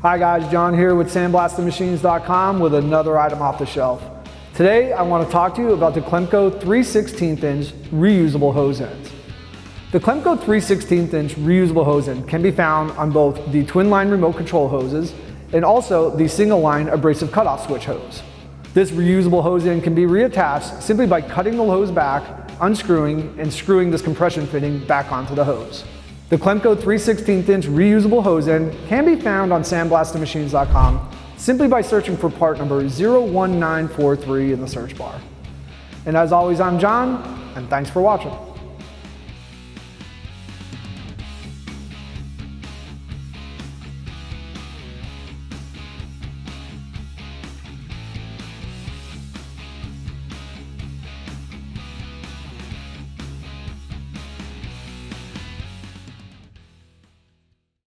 Hi guys, John here with sandblastingmachines.com with another item off the shelf. Today I want to talk to you about the Clemco 3/16 inch reusable hose ends. The Clemco 3/16 inch reusable hose end can be found on both the twin line remote control hoses and also the single line abrasive cutoff switch hose. This reusable hose end can be reattached simply by cutting the hose back, unscrewing, and screwing this compression fitting back onto the hose. The Clemco 3/16 inch reusable hose end can be found on sandblastingmachines.com simply by searching for part number 01943 in the search bar. And as always, I'm John, and thanks for watching.